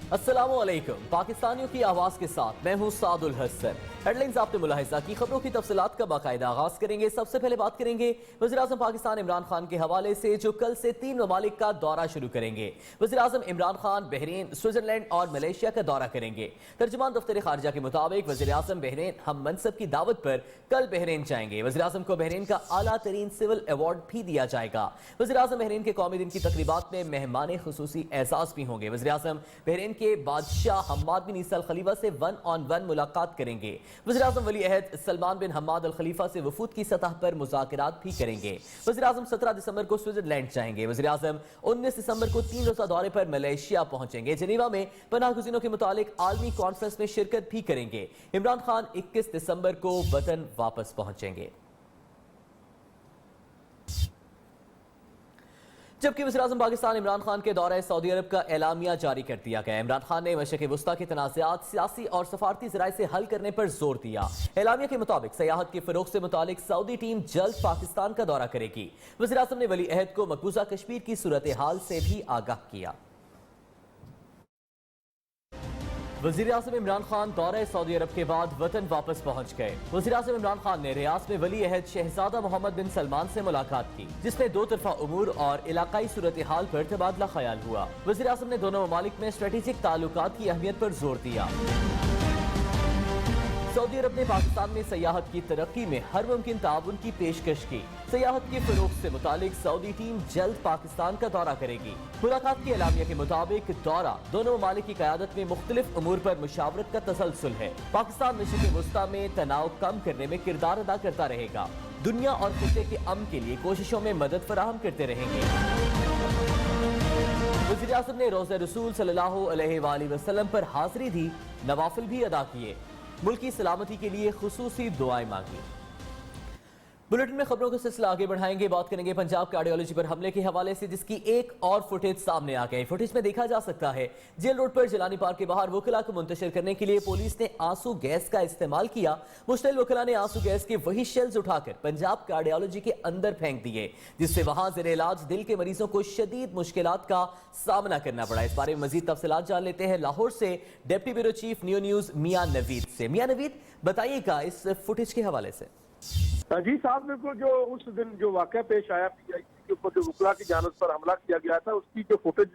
अस्सलामुअलैकुम। पाकिस्तानियों की आवाज के साथ मैं हूं सादुल हसन। हेडलाइंस आपने मुलाहिजा की, खबरों की तफसीलात का बाकायदा आगाज करेंगे। सबसे पहले बात करेंगे वज़ीर-ए-आज़म पाकिस्तान इमरान खान के हवाले से, जो कल से 3 ममालिक का दौरा शुरू करेंगे। वज़ीर-ए-आज़म इमरान खान बहरीन, स्विट्जरलैंड और मलेशिया का दौरा करेंगे। तर्जुमान दफ्तर खारजा के मुताबिक वज़ीर-ए-आज़म बहरीन हम मनसब की दावत पर कल बहरीन जाएंगे। वज़ीर-ए-आज़म को बहरीन का आला तरीन सिविल अवार्ड भी दिया जाएगा। वज़ीर-ए-आज़म बहरीन के कौमी दिन की तकरीबात में मेहमान खुसूसी एजाज भी होंगे। वज़ीर-ए-आज़म बहरीन के बादशाह हम्माद बिन ईसा अल खलीफा से 1-on-1 मुलाकात करेंगे। वज़ीर-ए-आज़म वली अहद सलमान बिन हम्माद अल खलीफा से वफूद की सतह पर मुज़ाकरात भी करेंगे। वज़ीर-ए-आज़म 17 दिसंबर को स्विट्जरलैंड जाएंगे। वज़ीर-ए-आज़म 19 दिसंबर को 3 रोज़ा दौरे पर मलेशिया पहुंचेंगे। जेनेवा में पनाह गुज़ीनों के मुतालिक आलमी कॉन्फ्रेंस में शिरकत भी करेंगे। इमरान खान 21 दिसंबर को वतन वापस पहुंचेंगे। जबकि वज़ीर-ए-आज़म पाकिस्तान इमरान खान के दौरे सऊदी अरब का एलामिया जारी कर दिया गया। इमरान खान ने मशरिक़ वस्ता के तनाज़ात सियासी और सफारती ज़राए से हल करने पर जोर दिया। एलामिया के मुताबिक सयाहत के फ़रोग़ से मुतालिक सऊदी टीम जल्द पाकिस्तान का दौरा करेगी। वज़ीर-ए-आज़म ने वली अहद को मकबूजा कश्मीर की सूरत हाल से भी आगाह किया। वज़ीर-ए-आज़म इमरान खान दौरे सऊदी अरब के बाद वतन वापस पहुंच गए। वज़ीर-ए-आज़म इमरान खान ने रियाद में वली अहद शहजादा मोहम्मद बिन सलमान से मुलाकात की, जिसमें दो तरफा उमूर और इलाकाई सूरत हाल पर तबादला ख्याल हुआ। वज़ीर-ए-आज़म ने दोनों ममालिक में स्ट्रेटेजिक ताल्लुकात की अहमियत पर जोर दिया। सऊदी अरब ने पाकिस्तान में सयाहत की तरक्की में हर मुमकिन ताउन की पेशकश की। सयाहत के फरोग से मुतालिक सऊदी टीम जल्द पाकिस्तान का दौरा करेगी। मुलाकात के एलामिया के मुताबिक दौरा दोनों ममालिक की क़यादत में मुख्तलिफ उमूर पर मुशावरत का तसलसल है। पाकिस्तान मशरिक़ वस्ता में तनाव कम करने में किरदार अदा करता रहेगा। दुनिया और खित्ते के अमन के लिए कोशिशों में मदद फराहम करते रहेंगे। वज़ीर-ए-आज़म ने रोज़े रसूल सल्लल्लाहु अलैहि वसल्लम पर हाज़री दी, नवाफिल भी अदा किए, मुल्क की सलामती के लिए खुसूसी दुआएं मांगी। बुलेटिन में खबरों का सिलसिला आगे बढ़ाएंगे। बात करेंगे पंजाब कार्डियोलॉजी पर हमले के हवाले से, जिसकी एक और फुटेज सामने आ गई। फुटेज में देखा जा सकता है जेल रोड पर जिलानी पार्क के बाहर वकला को मुंतशिर करने के लिए पुलिस ने आंसू गैस का इस्तेमाल किया। मुश्तिल वकला ने आंसू गैस के वही शेल्स उठाकर पंजाब कार्डियोलॉजी के अंदर फेंक दिए, जिससे वहां ज़ेर इलाज दिल के मरीजों को शदीद मुश्किलात का सामना करना पड़ा। इस बारे में मजीद तफसीलात जान लेते हैं लाहौर से डिप्टी ब्यूरो चीफ न्यूज़ मियां नवीद से। मियां नवीद, बताइएगा इस फुटेज के हवाले से। जी साहब, बिल्कुल जो उस दिन जो वाक़या पेश आया PIC के ऊपर जो वकला की जानब पर हमला किया गया था, उसकी जो फुटेज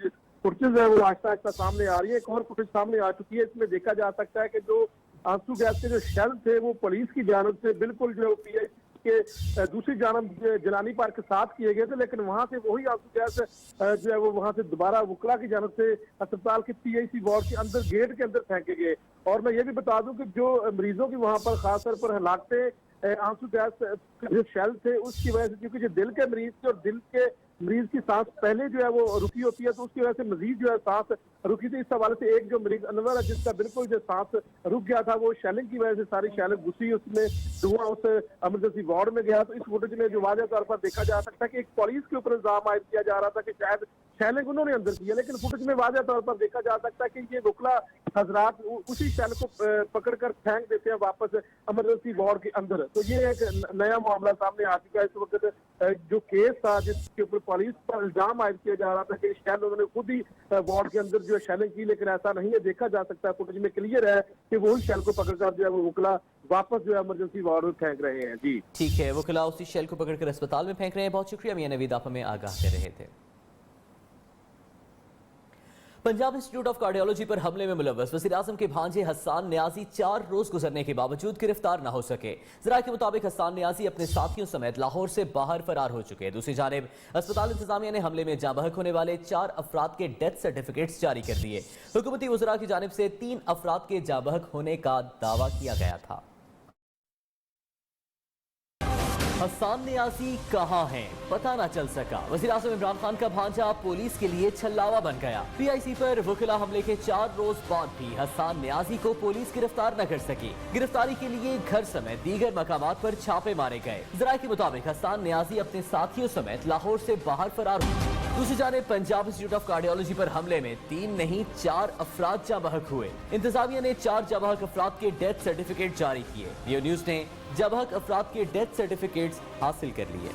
है वो आहिस्ता आहिस्ता सामने आ रही है। एक और फुटेज सामने आ चुकी है। इसमें देखा जा सकता है कि जो आंसू गैस के जो शेल थे वो पुलिस की जानब से बिल्कुल जो PIC के दूसरी जानब जिलानी पार्क के साथ किए गए थे, लेकिन वहां से वही आंसू गैस जो है वो वहां से दोबारा वकला की जानब से अस्पताल के PIC वार्ड के अंदर गेट के अंदर फेंके गए। और मैं ये भी बता दूं कि जो मरीजों की वहां पर खास तौर पर हलाकतें आंसू गैस जो शेल थे उसकी वजह से, क्योंकि जो दिल के मरीज थे और दिल के मरीज की सांस पहले जो है वो रुकी होती है, तो उसकी वजह से मजीद जो है सांस रुकी थी। इस हवाले से एक जो मरीज अनवर है जिसका बिल्कुल जो सांस रुक गया था, वो शेलिंग की वजह से सारी शेलिंग घुसी, उसमें धुआं उस इमरजेंसी वार्ड में गया। तो इस फुटेज में जो वाज़ेह तौर पर देखा जा सकता है कि एक पुलिस के ऊपर इल्जाम आयद किया जा रहा था कि शायद शेलिंग उन्होंने अंदर की है, लेकिन फुटेज में वाज़ेह तौर पर देखा जा सकता है कि ये वकला हजरात उसी शेल को पकड़ कर फेंक देते हैं वापस इमरजेंसी वार्ड के अंदर। तो ये एक नया मामला सामने आ चुका है। इस वक्त जो केस था जिसके ऊपर पुलिस पर इल्जाम आयद किया जा रहा था कि शेल उन्होंने खुद ही वार्ड के अंदर जो है शेलिंग की, लेकिन ऐसा नहीं है। देखा जा सकता है फुटेज में क्लियर है कि वो शेल को पकड़कर जो है वो वकला वापस जो है इमरजेंसी वार्ड में फेंक रहे हैं। जी ठीक है, वकला उसी शेल को पकड़कर अस्पताल में फेंक रहे हैं। बहुत शुक्रिया मियां नवीद, आप हमें आगाह कर रहे थे। पंजाब इंस्टीट्यूट ऑफ कार्डियोलॉजी पर हमले में मुलव्वस वज़ीर-ए-आज़म के भांजे हसन नियाज़ी 4 रोज गुजरने के बावजूद गिरफ्तार न हो सके। ज़राए के मुताबिक हसन नियाज़ी अपने साथियों समेत लाहौर से बाहर फरार हो चुके हैं। दूसरी जानिब अस्पताल इंतजामिया ने हमले में जाँ बहक होने वाले 4 अफराद के डेथ सर्टिफिकेट्स जारी कर दिए। हुकूमती वज़रा की जानिब से 3 अफराद के जाँ बहक होने का दावा किया गया था। हसन नियाज़ी कहाँ हैं पता न चल सका। वज़ीर-ए-आज़म इमरान खान का भांजा पुलिस के लिए छल्लावा बन गया। PIC पर वकला हमले के 4 रोज बाद भी हसन नियाज़ी को पुलिस गिरफ्तार न कर सकी। गिरफ्तारी के लिए घर समेत दीगर मकामात पर छापे मारे गए। ज़राए के मुताबिक हसन नियाज़ी अपने साथियों समेत लाहौर से बाहर फरार हुए। दूसरी जानिब पंजाब इंस्टीट्यूट ऑफ कार्डियोलॉजी पर हमले में 3 नहीं 4 अफराद जाँ बहक हुए। इंतजामिया ने 4 जाँ बहक अफराद के डेथ सर्टिफिकेट जारी किए। न्यूज़ ने जाँ बहक अफराद के डेथ सर्टिफिकेट्स हासिल कर लिए।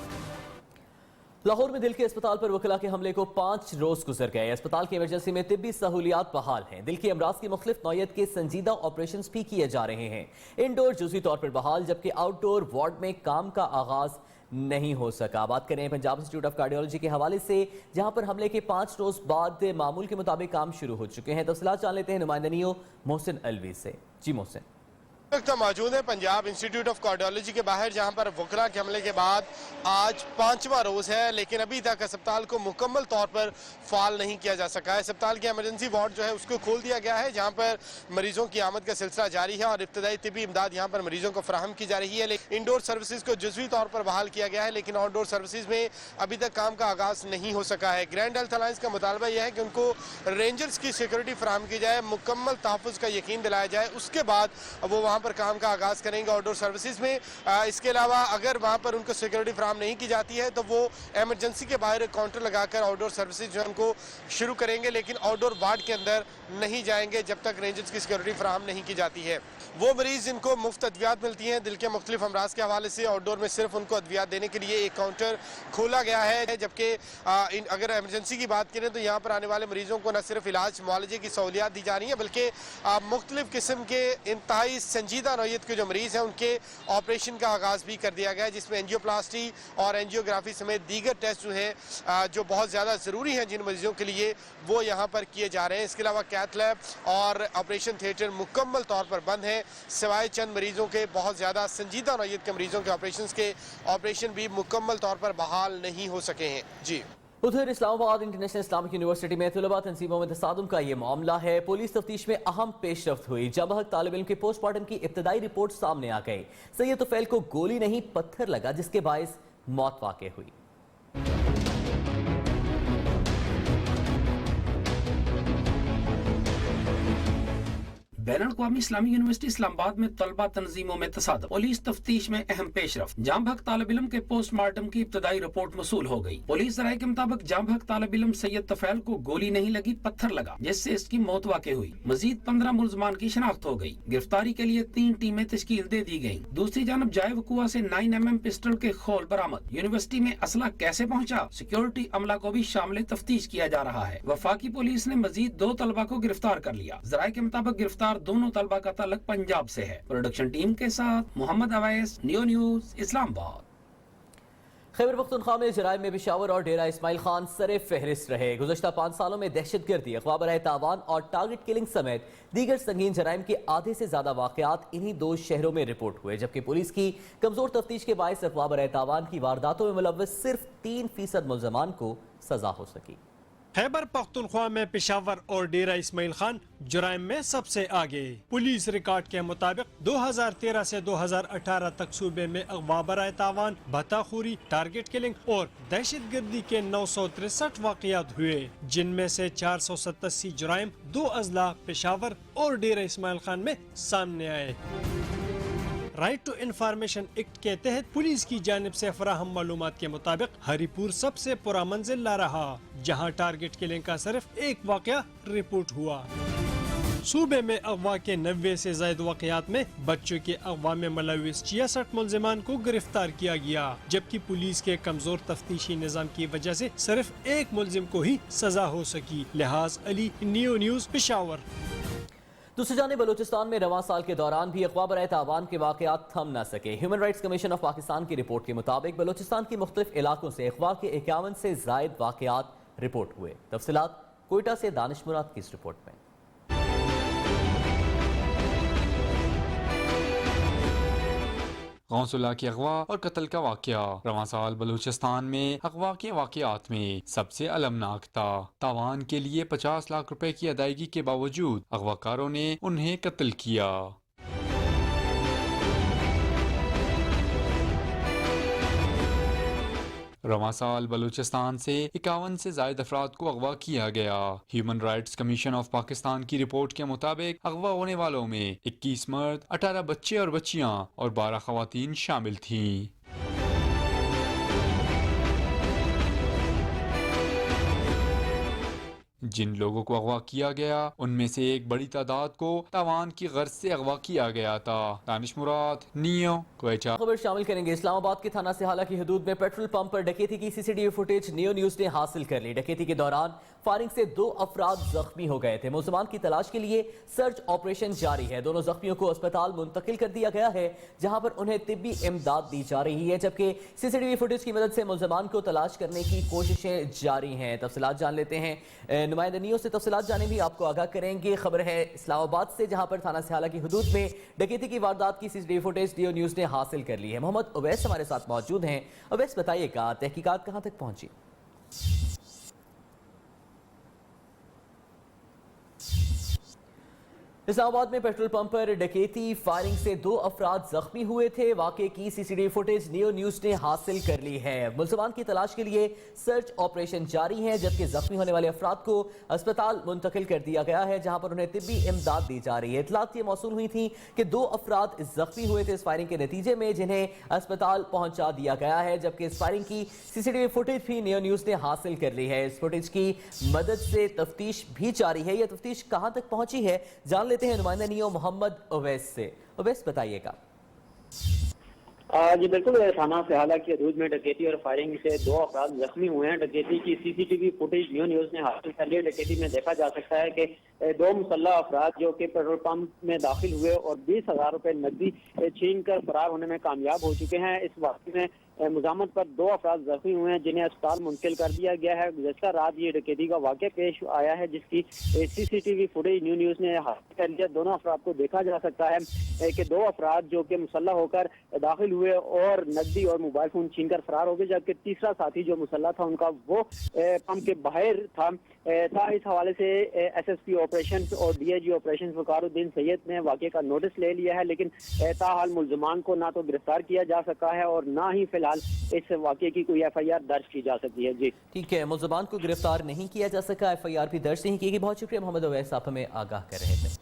لاہور میں دل کے اسپتال پر وکلا کے حملے کو 5 روز گزر گئے. اسپتال کی ایمرجنسی میں طبی سہولیات بحال ہیں. دل کے امراض کی مختلف نوعیت کے سنجیدہ آپریشنز بھی کیے جا رہے ہیں. انڈور جزوی طور پر بحال جبکہ آؤٹ ڈور وارڈ میں کام کا آغاز نہیں ہو سکا. بات کریں پنجاب انسٹی ٹیوٹ آف کارڈیالوجی کے حوالے سے جہاں پر حملے کے 5 روز بعد معمول کے مطابق کام شروع ہو چکے ہیں. تفصیلات جان لیتے ہیں نمائندہ محسن الوی سے. جی محسن. وقت موجود ہے پنجاب انسٹی ٹیوٹ آف کارڈیالوجی کے باہر جہاں پر وکلا کے حملے کے بعد آج 5واں روز ہے لیکن ابھی تک اسپتال کو مکمل طور پر فعال نہیں کیا جا سکا ہے. اسپتال کی ایمرجنسی وارڈ جو ہے اس کو کھول دیا گیا ہے جہاں پر مریضوں کی آمد کا سلسلہ جاری ہے اور ابتدائی طبی امداد یہاں پر مریضوں کو فراہم کی جا رہی ہے. لیکن انڈور سروسز کو جزوی طور پر بحال کیا گیا ہے لیکن آؤٹ ڈور سروسز میں ابھی تک کام کا آغاز نہیں ہو سکا ہے. گرینڈ ہیلتھ الائنس کا مطالبہ یہ ہے کہ ان کو رینجرز کی سیکورٹی فراہم کی جائے, مکمل تحفظ کا یقین دلایا جائے, اس کے بعد وہ وہاں پر کام کا آغاز کریں گے آؤٹ ڈور سروسز میں. اس کے علاوہ اگر وہاں پر ان کو سیکورٹی فراہم نہیں کی جاتی ہے تو وہ ایمرجنسی کے باہر کاؤنٹر لگا کر آؤٹ ڈور سروسز جو ان کو شروع کریں گے لیکن آؤٹ ڈور وارڈ کے اندر نہیں جائیں گے جب تک رینجرز کی سیکورٹی فراہم نہیں کی جاتی ہے. وہ مریض جن کو مفت ادویات ملتی ہیں دل کے مختلف امراض کے حوالے سے آؤٹ ڈور میں صرف ان کو ادویات دینے کے لیے ایک کاؤنٹر کھولا گیا ہے جبکہ اگر ایمرجنسی کی بات کریں تو یہاں پر آنے والے مریضوں کو نہ صرف علاج معالجے کی سہولیات دی جا رہی ہیں بلکہ مختلف قسم کے انتہائی سنجیدہ نوعیت کے جو مریض ہیں ان کے آپریشن کا آغاز بھی کر دیا گیا ہے جس میں اینجیوپلاسٹی اور اینجیوگرافی سمیت دیگر ٹیسٹ جو ہیں جو بہت زیادہ ضروری ہیں جن مریضوں کے لیے وہ یہاں پر کیے جا رہے ہیں. اس کے علاوہ کیتھ لیب اور آپریشن تھیٹر مکمل طور پر بند ہیں سوائے چند مریضوں کے بہت زیادہ سنجیدہ نوعیت کے مریضوں کے آپریشن بھی مکمل طور پر بحال نہیں ہو سکے ہیں. جی ادھر اسلام آباد انٹرنیشنل اسلامک یونیورسٹی میں طلباء تنظیموں میں تصادم کا یہ معاملہ ہے. پولیس تفتیش میں اہم پیش رفت ہوئی. جب طالب علم کے پوسٹ مارٹم کی ابتدائی رپورٹ سامنے آ گئی. سید طفیل کو گولی نہیں پتھر لگا جس کے باعث موت واقع ہوئی. بین الاقوامی اسلامی یونیورسٹی اسلام آباد میں طلبہ تنظیموں میں تصادم. پولیس تفتیش میں اہم پیش رفت. جام بحق طالب علم کے پوسٹ مارٹم کی ابتدائی رپورٹ موصول ہو گئی. پولیس ذرائع کے مطابق جام بحق طالب علم سید طفیل کو گولی نہیں لگی پتھر لگا جس سے اس کی موت واقع ہوئی. مزید 15 ملزمان کی شناخت ہو گئی. گرفتاری کے لیے 3 ٹیمیں تشکیل دے دی گئیں. دوسری جانب جائے وقوع سے 9mm پسٹل کے خول برآمد. یونیورسٹی میں اسلحہ کیسے پہنچا, سیکورٹی عملہ کو بھی شامل تفتیش کیا جا رہا ہے. وفاقی پولیس نے مزید 2 طلبہ کو گرفتار کر لیا. ذرائع کے مطابق گرفتار دونوں طلبہ کا تعلق پنجاب سے ہے. پروڈکشن ٹیم کے ساتھ محمد اویس, نیو نیوز, اسلام آباد. خیبر پختونخوا میں جرائم میں پشاور اور ڈیرہ اسماعیل خان سر فہرست رہے. گزشتہ 5 سالوں میں دہشت گردی, اغوا برائے تاوان اور ٹارگٹ کلنگ سمیت دیگر سنگین جرائم کے آدھے سے زیادہ واقعات انہی 2 شہروں میں رپورٹ ہوئے جبکہ پولیس کی کمزور تفتیش کے باعث اغوا برائے تاوان کی وارداتوں میں ملوث صرف 3% ملزمان کو سزا ہو سکی. خیبر پختونخوا میں پشاور اور ڈیرہ اسماعیل خان جرائم میں سب سے آگے. پولیس ریکارڈ کے مطابق 2013 سے 2018 تک صوبے میں اغوا برائے تاوان, بھتا خوری, ٹارگٹ کلنگ اور دہشت گردی کے 963 واقعات ہوئے جن میں سے 487 جرائم 2 اضلاع پشاور اور ڈیرہ اسماعیل خان میں سامنے آئے. رائٹ ٹو انفارمیشن ایکٹ کے تحت پولیس کی جانب سے فراہم معلومات کے مطابق ہری پور سب سے پرا منزل لا رہا جہاں ٹارگٹ کلنگ کا صرف 1 واقعہ رپورٹ ہوا. صوبے میں اغوا کے 90 سے زائد واقعات میں بچوں کے اغوا میں ملوث 66 ملزمان کو گرفتار کیا گیا جبکہ پولیس کے کمزور تفتیشی نظام کی وجہ سے صرف 1 ملزم کو ہی سزا ہو سکی. لحاظ علی, نیو نیوز, پشاور. دوسری جانب بلوچستان میں رواں سال کے دوران بھی اغوا برائے تاوان کے واقعات تھم نہ سکے. Human rights commission of Pakistan کی رپورٹ کے مطابق بلوچستان کی مختلف علاقوں سے اغوا کے 51 سے زائد واقعات رپورٹ ہوئے. تفصیلات کوئٹہ سے دانش مراد کی اس رپورٹ میں. غوث کی اغوا اور قتل کا واقعہ رواں سال بلوچستان میں اغوا کے واقعات میں سب سے المناک تھا. تاوان کے لیے 50 لاکھ روپے کی ادائیگی کے باوجود اغوا کاروں نے انہیں قتل کیا. رواں سال بلوچستان سے 51 سے زائد افراد کو اغوا کیا گیا. Human rights commission of Pakistan کی رپورٹ کے مطابق اغوا ہونے والوں میں 21 مرد, 18 بچے اور بچیاں اور 12 خواتین شامل تھیں. जिन लोगों को अगवा किया गया उनमें से एक बड़ी तादाद को तावान की गर्ज से अगवा किया गया था। दानिश मुराद, नियो, क्वेटा। खबर शामिल करेंगे। इस्लामाबाद के थाना सिहाला की हदूद में पेट्रोल पंप पर डकैती की सीसीटीवी फुटेज नियो न्यूज ने हासिल कर ली। डकैती के दौरान फायरिंग से 2 अफराद जख्मी हो गए थे। मुलजमान की तलाश के लिए सर्च ऑपरेशन जारी है। दोनों जख्मियों को अस्पताल मुंतकिल कर दिया गया है, जहां पर उन्हें तिब्बी इमदाद दी जा रही है, जबकि सीसीटीवी फुटेज की मदद से मुलजमान को तलाश करने की कोशिशें जारी हैं। तफसीलात जान लेते हैं नुमाइंदनियों से। तफसीलात जाने भी आपको आगाह करेंगे। खबर है इस्लामाबाद से, जहां पर थाना सिहाला की हदूद में डकैती की वारदात की सीसीटीवी फुटेज नियो न्यूज ने हासिल कर ली है। मोहम्मद उवैस हमारे साथ मौजूद हैं। उवैस, बताइएगा तहकीकात कहां तक पहुंची? इस्लामाबाद में पेट्रोल पंप पर डकैती फायरिंग से 2 अफराद जख्मी हुए थे। वाकये की सीसीटीवी फुटेज नियो न्यूज ने हासिल कर ली है। मुलजमान की तलाश के लिए सर्च ऑपरेशन जारी है, जबकि जख्मी होने वाले अफराद को अस्पताल मुंतकिल कर दिया गया है, जहां पर उन्हें तिब्बी इमदाद दी जा रही है। इतलात ये मौसूल हुई थी कि 2 अफराद जख्मी हुए थे इस फायरिंग के नतीजे में, जिन्हें अस्पताल पहुंचा दिया गया है, जबकि इस फायरिंग की सीसीटीवी फुटेज भी नियो न्यूज ने हासिल कर ली है। इस फुटेज की मदद से तफ्तीश भी जारी है। यह तफ्तीश कहां तक पहुंची है, जान लेते हैं नुमाइंदा नियो मोहम्मद उवैस से। उवैस, बताइएगा। जी बिल्कुल, थाना सिहाला की हदूद में डकैती और फायरिंग से 2 अफराद जख्मी हुए हैं। डकैती की सीसीटीवी फुटेज नियो न्यूज ने हासिल कर ली। डकैती में देखा जा सकता है कि 2 मुसल्लह अफराद जो कि पेट्रोल पंप में दाखिल हुए और 20,000 रुपए नकदी छीन कर फरार होने में कामयाब हो चुके हैं। इस वाक़े में मुजामत पर 2 अफराद जख्मी हुए हैं, जिन्हें अस्पताल मुंतकिल कर दिया गया है। गुज़श्ता रात ये डकैती का वाक़या पेश आया है, जिसकी सीसीटीवी फुटेज न्यू न्यूज ने हासिल कर लिया। दोनों अफराद को देखा जा सकता है कि 2 अफराद जो कि मुसल्लह होकर दाखिल हुए और नकदी और मोबाइल फोन छीन कर फरार हो गए, जबकि तीसरा साथी जो मुसल्लह था उनका वो पंप के बाहर था। इस हवाले से SSP ऑपरेशन और DIG ऑपरेशन वकारुद्दीन सैयद ने वाक़े का नोटिस ले लिया है, लेकिन ताहाल मुलजमान को ना तो गिरफ्तार किया जा सका है और ना ही फिलहाल इस वाक़े की कोई FIR दर्ज की जा सकती है। जी ठीक है, मुलजमान को गिरफ्तार नहीं किया जा सका, FIR भी दर्ज नहीं की गई। बहुत शुक्रिया मोहम्मद उवैस, आप हमें आगाह कर रहे थे।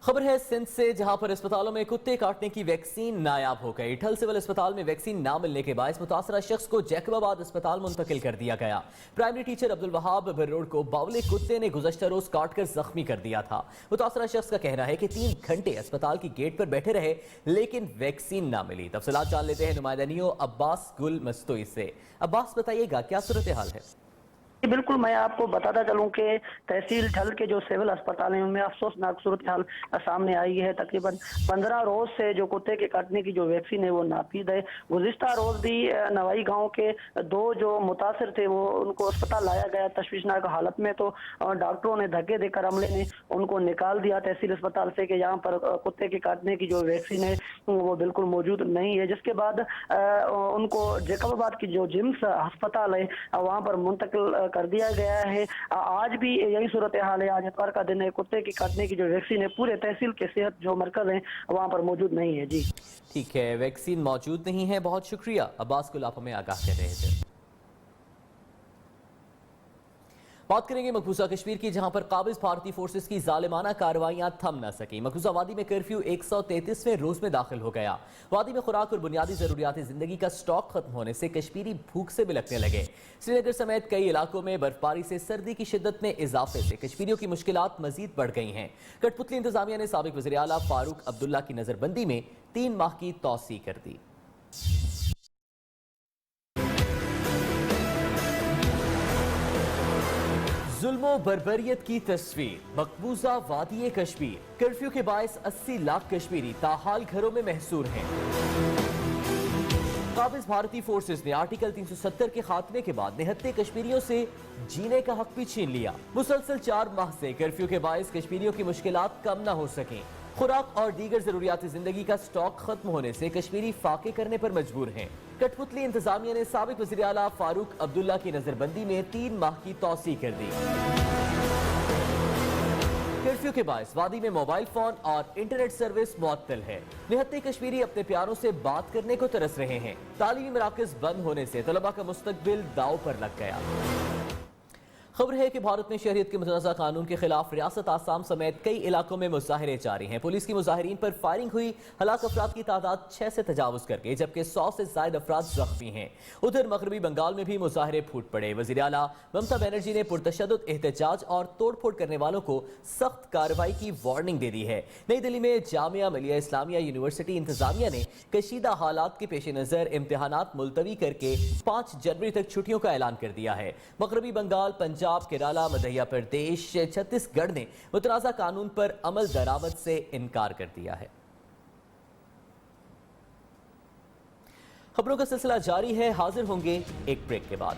खबर है सिंध से, जहां पर अस्पतालों में कुत्ते काटने की वैक्सीन नायाब हो गई। ठल सिविल अस्पताल में वैक्सीन ना मिलने के बायस मुतासरा शख्स को जैकबाबाद अस्पताल मुंतकिल कर दिया गया। प्राइमरी टीचर अब्दुल वहाब बर्रोड को बावले कुत्ते ने गुज़श्ता रोज काट कर जख्मी कर दिया था। मुतासरा शख्स का कहना है कि 3 घंटे अस्पताल की गेट पर बैठे रहे, लेकिन वैक्सीन ना मिली। तफसीलात जान लेते हैं नुमाइंदा नियो अब्बास गुल मस्तोई से। अब्बास, बताइएगा क्या सूरत हाल है? बिल्कुल, मैं आपको बताता चलूं कि तहसील ठल के जो सिविल अस्पताल हैं उनमें अफसोसनाक सूरत हाल सामने आई है। तकरीबन 15 रोज से जो कुत्ते के काटने की जो वैक्सीन है वो नापीद है। गुज़िश्ता रोज भी नवाई गांव के 2 जो मुतासर थे वो उनको अस्पताल लाया गया तशवीशनाक हालत में, तो डॉक्टरों ने धक्के देकर अमले ने उनको निकाल दिया तहसील अस्पताल से कि यहाँ पर कुत्ते के काटने की जो वैक्सीन है वो बिल्कुल मौजूद नहीं है। जिसके बाद उनको जैकबाबाद की जो जिम्स अस्पताल है वहाँ पर मुंतकिल कर दिया गया है। आज भी यही सूरत हाल है। आज इतवार का दिन है। कुत्ते की काटने की जो वैक्सीन है पूरे तहसील के सेहत जो मरकज है वहाँ पर मौजूद नहीं है। जी ठीक है, वैक्सीन मौजूद नहीं है। बहुत शुक्रिया अब्बास गुल, आप हमें आगाह कर रहे थे। बात करेंगे मकबूजा कश्मीर की, जहां पर काबिज भारतीय फोर्सेस की जालिमाना कार्रवाइयां थम न सकी। मकबूजा वादी में कर्फ्यू 133वें रोज में दाखिल हो गया। वादी में खुराक और बुनियादी जरूरियात जिंदगी का स्टॉक खत्म होने से कश्मीरी भूख से बिलखने लगे। श्रीनगर समेत कई इलाकों में बर्फबारी से सर्दी की शिद्दत में इजाफे से कश्मीरियों की मुश्किलात मजीद बढ़ गई हैं। कठपुतली इंतजामिया ने साबिक वज़ीर आला फारूक अब्दुल्ला की नजरबंदी में 3 माह की तौसी कर दी। जुल्मो बर्बरियत की तस्वीर मकबूजा वादी कश्मीर। कर्फ्यू के बायस 80 लाख कश्मीरी ताहाल घरों में महसूर हैं। काबिज भारतीय फोर्सेस ने आर्टिकल 370 के खात्मे के बाद निहत्ते कश्मीरियों से जीने का हक भी छीन लिया। मुसलसल 4 माह से कर्फ्यू के बायस कश्मीरियों की मुश्किलात कम न हो सकें। खुराक और दीगर जरूरियात जिंदगी का स्टॉक खत्म होने से कश्मीरी फाके करने पर मजबूर हैं। कठपुतली इंतजामिया ने साबिक वज़ीर आला फारूक अब्दुल्ला की नजरबंदी में 3 माह की तौसी कर दी। कर्फ्यू के बायस वादी में मोबाइल फोन और इंटरनेट सर्विस मुअत्तल है। निहत्ते कश्मीरी अपने प्यारों से बात करने को तरस रहे हैं। तालीमी मराकज बंद होने से तलबा का मुस्तकबिल दाव पर लग गया। खबर है कि भारत में शहरियत के मुतनाज़ा कानून के खिलाफ रियासत आसाम समेत कई इलाकों में मुजाहरे जारी हैं। पुलिस की मुजाहरीन पर फायरिंग हुई। हलाक अफराद की तादाद 6 से तजावुज कर गई, जबकि 100 से ज़ायद अफराद जख्मी हैं। उधर मगरबी बंगाल में भी मुजाहरे फूट पड़े। वज़ीर आला ममता बनर्जी ने पुरतशद्दुद एहतजाज और तोड़ फोड़ करने वालों को सख्त कार्रवाई की वार्निंग दे दी है। नई दिल्ली में जामिया मिलिया इस्लामिया यूनिवर्सिटी इंतजामिया ने कशीदा हालात के पेश नज़र इम्तिहानात मुलतवी करके 5 जनवरी तक छुट्टियों का ऐलान कर दिया है। मगरबी बंगाल, पंजाब, केरला, मध्य प्रदेश, छत्तीसगढ़ ने मुतनाज़ा कानून पर अमल दरामद से इनकार कर दिया है। खबरों का सिलसिला जारी है, हाजिर होंगे एक ब्रेक के बाद।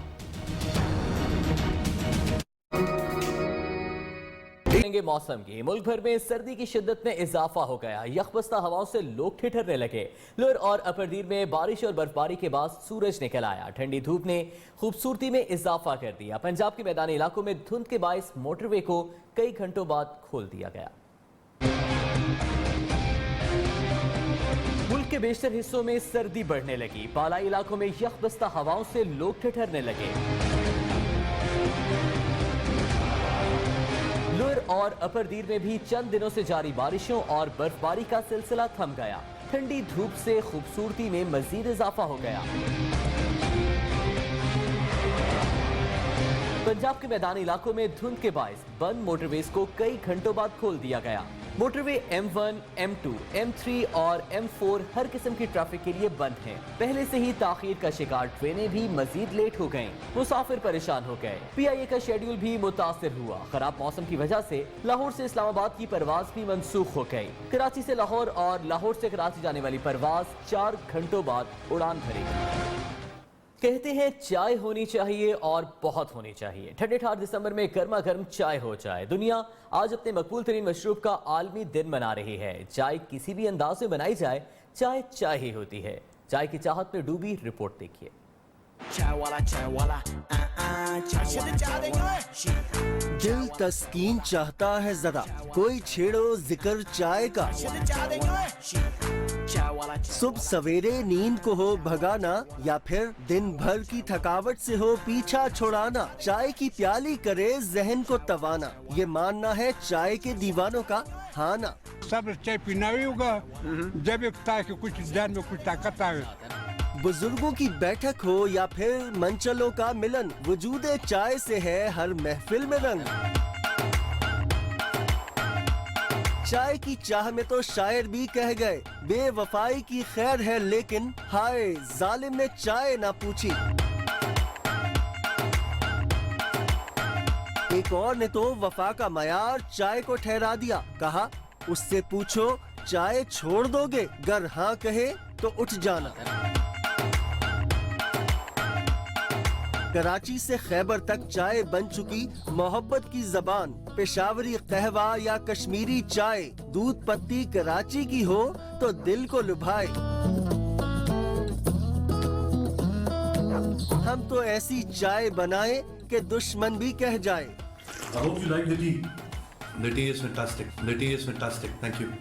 मौसम की मुल्क भर में सर्दी की शिद्दत में इजाफा हो गया। यखबस्ता हवाओं से लोग ठिठुरने लगे। लोअर और अपर दीर में बारिश और बर्फबारी के बाद सूरज निकल आया। ठंडी धूप ने खूबसूरती में इजाफा कर दिया। पंजाब के मैदानी इलाकों में धुंध के बायस मोटरवे को कई घंटों बाद खोल दिया गया। मुल्क के बेशतर हिस्सों में सर्दी बढ़ने लगी। बालाई इलाकों में यखबस्ता हवाओं से लोग ठिठुरने लगे। लोअर और अपर दीर में भी चंद दिनों से जारी बारिशों और बर्फबारी का सिलसिला थम गया। ठंडी धूप से खूबसूरती में मजीद इजाफा हो गया। पंजाब के मैदानी इलाकों में धुंध के बायस बंद मोटरवेज को कई घंटों बाद खोल दिया गया। मोटरवे M1, M2, M3 और M4 हर किस्म की ट्रैफिक के लिए बंद हैं। पहले से ही ताखीर का शिकार ट्रेनें भी मजीद लेट हो गईं। मुसाफिर परेशान हो गए। PIA का शेड्यूल भी मुतासिर हुआ। खराब मौसम की वजह से लाहौर से इस्लामाबाद की परवाज भी मंसूख हो गई। कराची से लाहौर और लाहौर से कराची जाने वाली परवाज 4 घंटों बाद उड़ान भरेगी। कहते हैं चाय होनी चाहिए और बहुत होनी चाहिए। ठंडे ठार दिसंबर में गर्मा गर्म चाय हो जाए। दुनिया आज अपने मकबूल तरीन मशरूब का आलमी दिन मना रही है। चाय किसी भी अंदाज में बनाई जाए, चाय चाय ही होती है। चाय की चाहत में डूबी रिपोर्ट देखिए। दिल तस्कीन चाहता है जरा, कोई छेड़ो जिक्र चाय का। सुबह सवेरे नींद को हो भगाना या फिर दिन भर की थकावट से हो पीछा छुड़ाना, चाय की प्याली करे जहन को तवाना, ये मानना है चाय के दीवानों का। हाँ ना, सब चाय पीना ही होगा जब एक कि कुछ जान में कुछ ताकत आए। बुजुर्गों की बैठक हो या फिर मंचलों का मिलन, वजूदे चाय से है हर महफिल में रंग। चाय की चाह में तो शायर भी कह गए, बेवफाई की खैर है लेकिन हाय जालिम ने चाय ना पूछी। एक और ने तो वफा का मयार चाय को ठहरा दिया। कहा उससे पूछो चाय छोड़ दोगे, गर हाँ कहे तो उठ जाना। कराची से खैबर तक चाय बन चुकी मोहब्बत की जबान। पेशावरी कहवा या कश्मीरी चाय, दूध पत्ती कराची की हो तो दिल को लुभाए। हम तो ऐसी चाय बनाए कि दुश्मन भी कह जाए। I hope you like the tea. The tea is fantastic. The tea is fantastic. Thank you.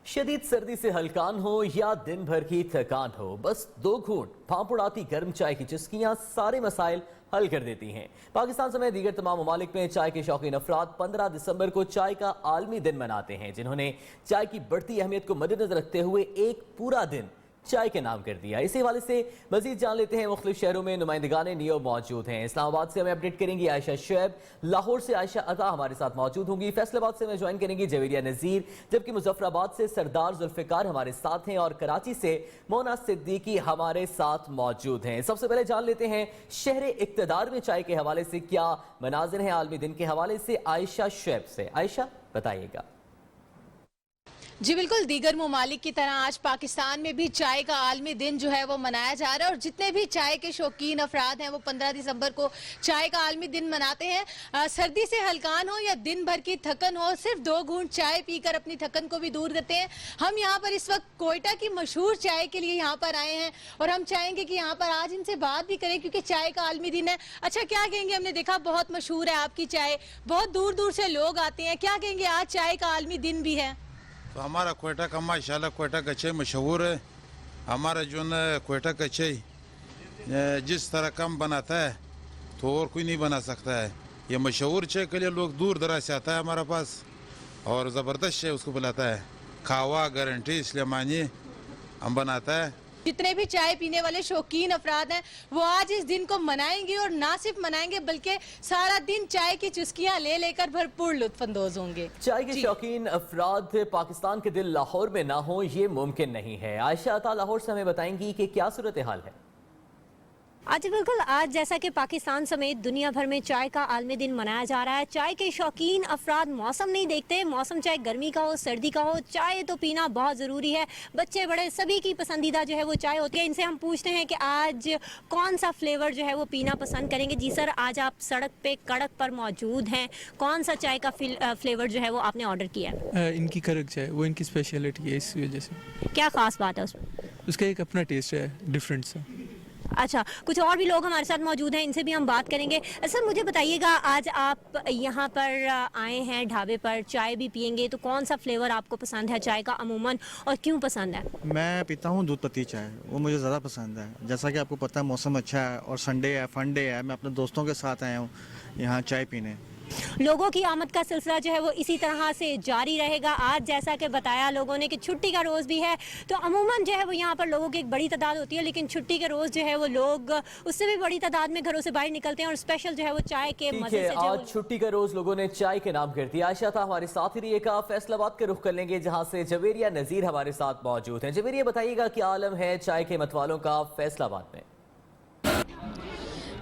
शदीद सर्दी से हलकान हो या दिन भर की थकान हो, बस 2 घूंट भाप उड़ाती गर्म चाय की चुस्कियां सारे मसाइल हल कर देती हैं। पाकिस्तान समेत दीगर तमाम ममालिक में चाय के शौकीन अफराद 15 दिसंबर को चाय का आलमी दिन मनाते हैं, जिन्होंने चाय की बढ़ती अहमियत को मद्देनजर रखते हुए एक पूरा दिन चाय के नाम कर दिया। इसी हवाले से मजीद जान लेते हैं। मुख्तलिफ शहरों में नुमाइंदगान नियो मौजूद हैं। इस्लामाबाद से हमें अपडेट करेंगी आयशा शुएब, लाहौर से आयशा अता हमारे साथ मौजूद होंगी, फैसलाबाद से हमें ज्वाइन करेंगी जवेरिया नज़ीर, जबकि मुजफ्फराबाद से सरदार जुल्फिकार हमारे साथ हैं और कराची से मोना सिद्दीकी हमारे साथ मौजूद हैं। सबसे पहले जान लेते हैं शहर इक्तदार में चाय के हवाले से क्या मनाजिर हैं आलमी दिन के हवाले से। आयशा शुएब से, आयशा बताइएगा। जी बिल्कुल, दीगर ममालिक की तरह आज पाकिस्तान में भी चाय का आलमी दिन जो है वो मनाया जा रहा है और जितने भी चाय के शौकीन अफराद हैं वो 15 दिसंबर को चाय का आलमी दिन मनाते हैं। सर्दी से हलकान हो या दिन भर की थकन हो, सिर्फ 2 घूंट चाय पीकर अपनी थकन को भी दूर करते हैं। हम यहाँ पर इस वक्त कोयटा की मशहूर चाय के लिए यहाँ पर आए हैं और हम चाहेंगे कि यहाँ पर आज इनसे बात भी करें क्योंकि चाय का आलमी दिन है। अच्छा, क्या कहेंगे? हमने देखा बहुत मशहूर है आपकी चाय, बहुत दूर दूर से लोग आते हैं, क्या कहेंगे आज चाय का आलमी दिन भी है? तो हमारा कोयटा का माशाल्लाह कोयटा का चाय मशहूर है। हमारा जो न कोयटा का चाय जिस तरह कम बनाता है तो और कोई नहीं बना सकता है। ये मशहूर चाय के लिए लोग दूर दराज से आता है हमारे पास और ज़बरदस्त चाय उसको बुलाता है। खावा गारंटी इसलिए मानिए हम बनाता है। जितने भी चाय पीने वाले शौकीन अफराद हैं वो आज इस दिन को मनाएंगे और ना सिर्फ मनाएंगे बल्कि सारा दिन चाय की चुस्कियां ले लेकर भरपूर लुत्फानंदोज होंगे। चाय के शौकीन अफराद पाकिस्तान के दिल लाहौर में ना हो ये मुमकिन नहीं है। आयशा अता लाहौर से हमें बताएंगी कि क्या सूरत हाल है। आज बिल्कुल आज जैसा कि पाकिस्तान समेत दुनिया भर में चाय का आलमी दिन मनाया जा रहा है, चाय के शौकीन अफराद मौसम नहीं देखते, मौसम चाहे गर्मी का हो सर्दी का हो, चाय तो पीना बहुत ज़रूरी है। बच्चे बड़े सभी की पसंदीदा जो है वो चाय होती है। इनसे हम पूछते हैं कि आज कौन सा फ्लेवर जो है वो पीना पसंद करेंगे। जी सर, आज आप सड़क पे कड़क पर मौजूद हैं, कौन सा चाय का फ्लेवर जो है वो आपने ऑर्डर किया है? इनकी कड़क चाय, वो इनकी स्पेशलिटी है, इस वजह से। क्या ख़ास बात है उसमें? उसका एक अपना टेस्ट है डिफरेंट सा। अच्छा, कुछ और भी लोग हमारे साथ मौजूद हैं, इनसे भी हम बात करेंगे। सर मुझे बताइएगा, आज आप यहाँ पर आए हैं ढाबे पर, चाय भी पियेंगे, तो कौन सा फ्लेवर आपको पसंद है चाय का अमूमन और क्यों पसंद है? मैं पीता हूँ दूध पत्ती चाय, वो मुझे ज़्यादा पसंद है। जैसा कि आपको पता है मौसम अच्छा है और संडे है, फन डे है, मैं अपने दोस्तों के साथ आया हूँ यहाँ चाय पीने। लोगों की आमद का सिलसिला जो है वो इसी तरह से जारी रहेगा। आज जैसा कि बताया लोगों ने कि छुट्टी का रोज़ भी है, तो अमूमन जो है वो यहाँ पर लोगों की एक बड़ी तादाद होती है, लेकिन छुट्टी के रोज़ जो है वो लोग उससे भी बड़ी तादाद में घरों से बाहर निकलते हैं और स्पेशल जो है वो चाय के मजे से। आज छुट्टी का रोज़ लोगों ने चाय के नाम कर दिया। आयशा था हमारे साथ ही रहिएगा। फैसलाबाद के रुख कर लेंगे जहाँ से जवेरिया नज़ीर हमारे साथ मौजूद हैं। जवेरिया, बताइएगा क्या आलम है चाय के मतवालों का फैसलाबाद में?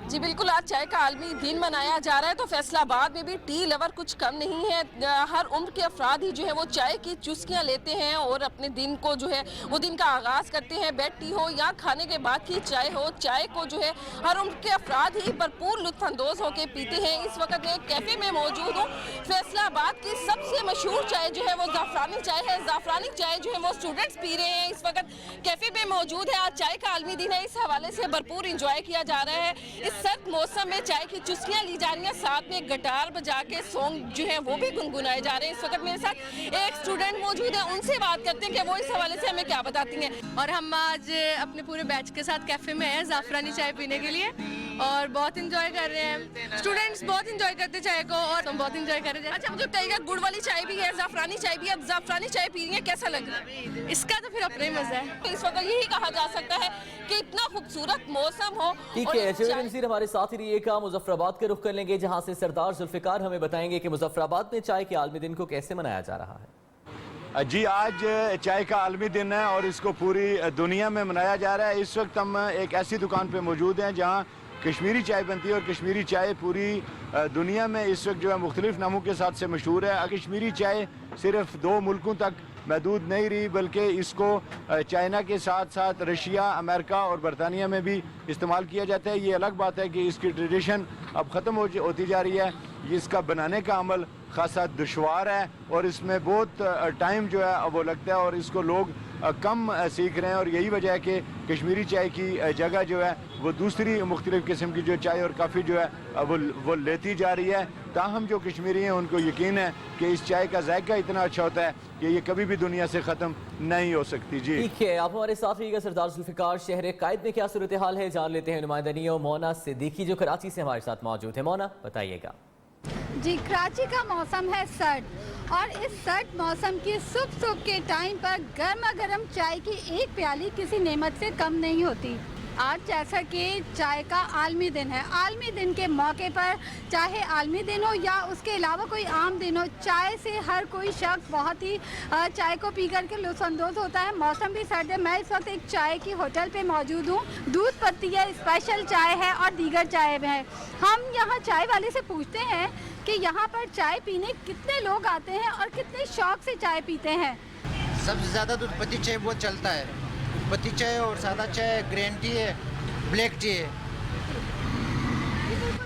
जी बिल्कुल, आज चाय का आलमी दिन मनाया जा रहा है, तो फैसलाबाद में भी टी लवर कुछ कम नहीं है। हर उम्र के अफराद ही जो है वो चाय की चुस्कियां लेते हैं और अपने दिन को जो है वो दिन का आगाज़ करते हैं। बेड टी हो या खाने के बाद की चाय हो, चाय को जो है हर उम्र के अफराद ही भरपूर लुत्फानंदोज होकर पीते हैं। इस वक्त मैं कैफ़े में मौजूद हूँ। फैसलाबाद की सबसे मशहूर चाय जो है वो ज़ाफ़रानी चाय है। ज़ाफ़रानी चाय जो है वो स्टूडेंट्स पी रहे हैं। इस वक्त कैफ़े में मौजूद है। आज चाय का आलमी दिन है, इस हवाले से भरपूर इंजॉय किया जा रहा है। इस सर्द मौसम में चाय की चुस्कियां ली जा रही हैं, साथ में गिटार बजा के सॉन्ग जो है वो भी गुनगुनाए जा रहे हैं। इस वक्त मेरे साथ एक स्टूडेंट मौजूद है, उनसे बात करते हैं कि वो इस हवाले से हमें क्या बताती हैं। और हम आज अपने पूरे बैच के साथ कैफे में हैं ज़ाफ़रानी चाय पीने के लिए और बहुत इंजॉय कर रहे हैं। स्टूडेंट्स बहुत इंजॉय करते हैं चाय को और हम बहुत इंजॉय कर रहे हैं। अच्छा मुझे बताइएगा, गुड़ वाली चाय भी है, ज़ाफ़रानी चाय भी है, अब ज़ाफ़रानी चाय पी रही है, कैसा लग रहा है? इसका तो फिर अपना ही मजा है। इस वक्त यही कहा जा सकता है कि इतना खूबसूरत मौसम हो। ठीक है, जवेरिया नज़ीर हमारे साथ ही रहिएगा। मुजफ्फराबाद के रुख कर लेंगे जहाँ से सरदार जुल्फ़िकार हमें बताएंगे कि मुजफ्फराबाद में चाय के आलमी दिन को कैसे मनाया जा रहा है। जी, आज चाय का आलमी दिन है और इसको पूरी दुनिया में मनाया जा रहा है। इस वक्त हम एक ऐसी दुकान पे मौजूद हैं जहाँ कश्मीरी चाय बनती है और कश्मीरी चाय पूरी दुनिया में इस वक्त जो है मुख्तलिफ नामों के साथ से मशहूर है। कश्मीरी चाय सिर्फ 2 मुल्कों तक महदूद नहीं रही, बल्कि इसको चाइना के साथ साथ रशिया, अमेरिका और बरतानिया में भी इस्तेमाल किया जाता है। ये अलग बात है कि इसकी ट्रेडिशन अब ख़त्म होती जा रही है। इसका बनाने का अमल खासा दुश्वार है और इसमें बहुत टाइम जो है वो लगता है और इसको लोग कम सीख रहे हैं और यही वजह है कि कश्मीरी चाय की जगह जो है वो दूसरी मुख्तलिफ किस्म की जो चाय और काफ़ी जो है वो लेती जा रही है। ताहम जो कश्मीरी हैं उनको यकीन है कि इस चाय का जायका इतना अच्छा होता है कि ये कभी भी दुनिया से ख़त्म नहीं हो सकती। जी ठीक है, आप हमारे साथ रहिएगा। सरदार जुल्फ़िकार, शहर कायद में क्या सूरत हाल है जान लेते हैं। नुमाइंदनियों मोना सिद्दीकी जो कराची से हमारे साथ मौजूद है। मोना, बताइएगा। जी, कराची का मौसम है सर्द और इस सर्द मौसम की सुबह के टाइम पर गर्मा गर्म चाय की एक प्याली किसी नेमत से कम नहीं होती। आज जैसा कि चाय का आलमी दिन है, आलमी दिन के मौके पर चाहे आलमी दिन हो या उसके अलावा कोई आम दिन हो, चाय से हर कोई शख्स बहुत ही चाय को पी कर के लुत्फ़अंदोज़ होता है। मौसम भी सर्द है। मैं इस वक्त एक चाय की होटल पे मौजूद हूँ। दूध पत्ती है, स्पेशल चाय है और दीगर चाय भी है। हम यहाँ चाय वाले से पूछते हैं कि यहाँ पर चाय पीने कितने लोग आते हैं और कितने शौक से चाय पीते हैं। सबसे ज़्यादा दूध पत्ती चाय बहुत चलता है। पत्ती चाय और सादा चाय, ग्रीन टी है, ब्लैक टी है।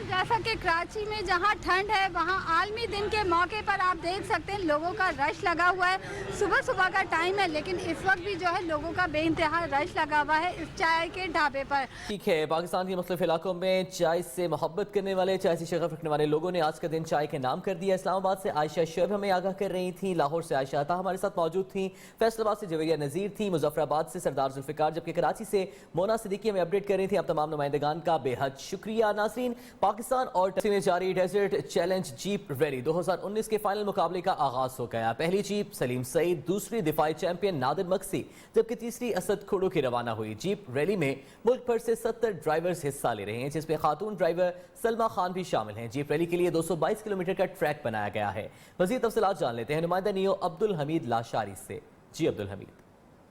जैसा कि कराची में जहां ठंड है वहां आलमी दिन के मौके पर आप देख सकते हैं लोगों का रश लगा हुआ है। सुबह सुबह का टाइम है लेकिन इस वक्त भी जो है लोगों का बेइंतहा रश लगा हुआ है इस चाय के ढाबे पर। ठीक है, पाकिस्तान के मुख्तलिफ इलाकों में चाय से मोहब्बत करने वाले, चाय से शगफ रखने वाले लोगों ने आज का दिन चाय के नाम कर दिया। इस्लामाबाद से आयशा शोएब हमें आगाह कर रही थी, लाहौर से आयशा अता हमारे साथ मौजूद थी, फैसलाबाद से जवेरिया नज़ीर थी, मुजफ्फराबाद से सरदार जुल्फ़िकार, जबकि कराची से मोना सिद्दीकी हमें अपडेट कर रही थी। आप तमाम नुमाइंदगान का बेहद शुक्रिया। नाज़रीन, पाकिस्तान पाकिस्तान और टर्की में जारी डेजर्ट चैलेंज जीप रैली 2019 के फाइनल मुकाबले का आगाज हो गया। पहली जीप सलीम सईद, दूसरी दिफाई चैंपियन नादिर मक्सी, जबकि तीसरी असद खुड़ो की रवाना हुई। जीप रैली में मुल्क भर से 70 ड्राइवर्स हिस्सा ले रहे हैं, जिसमें खातून ड्राइवर सलमा खान भी शामिल हैं। जीप रैली के लिए 222 किलोमीटर का ट्रैक बनाया गया है। मजीद तफसीलात जान लेते हैं नुमाइंदा नियो अब्दुल हमीद लाशारी से। जी अब्दुल हमीद।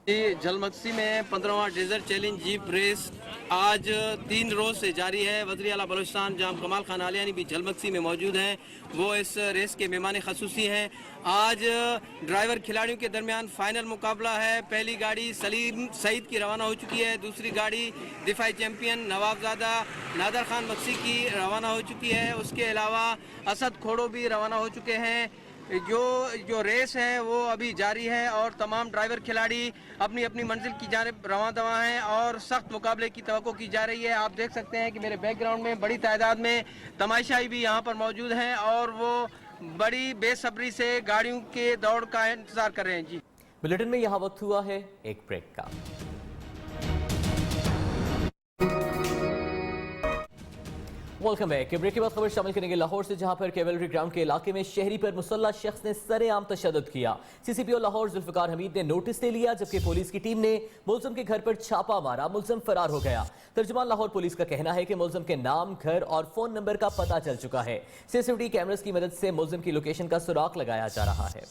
झलमक्सी में 15वां डेजर्ट चैलेंज जीप रेस आज 3 रोज से जारी है। वज़ीर आला बलूचिस्तान जनाब कमाल खान आलियानी भी झलमक्सी में मौजूद हैं, वो इस रेस के मेहमान खसूसी हैं। आज ड्राइवर खिलाड़ियों के दरमियान फाइनल मुकाबला है। पहली गाड़ी सलीम सईद की रवाना हो चुकी है, दूसरी गाड़ी दिफाई चैंपियन नवाबजादा नादर खान मक्सी की रवाना हो चुकी है। उसके अलावा असद खोड़ो भी रवाना हो चुके हैं। जो रेस है वो अभी जारी है और तमाम ड्राइवर खिलाड़ी अपनी अपनी मंजिल की जानिब रवां दवा हैं और सख्त मुकाबले की तवक्को की जा रही है। आप देख सकते हैं कि मेरे बैकग्राउंड में बड़ी तादाद में तमाशाई भी यहाँ पर मौजूद हैं और वो बड़ी बेसब्री से गाड़ियों के दौड़ का इंतजार कर रहे हैं। जी बुलेटिन में यहाँ वक्त हुआ है एक ब्रेक का। Welcome back. ब्रेक के बाद खबर शामिल करेंगे लाहौर से, जहां पर कैवलरी ग्राउंड के इलाके में शहरी पर मुसल्लह शख्स ने सरेआम तशद्दुद किया। सीसीपीओ लाहौर जुल्फिकार हमीद ने नोटिस ले लिया, जबकि पुलिस की टीम ने मुलजिम के घर पर छापा मारा। मुलजिम फरार हो गया। तर्जुमान लाहौर पुलिस का कहना है कि मुलजिम के नाम, घर और फोन नंबर का पता चल चुका है। सीसीटीवी कैमरास की मदद से मुलजिम की लोकेशन का सुराग लगाया जा रहा है।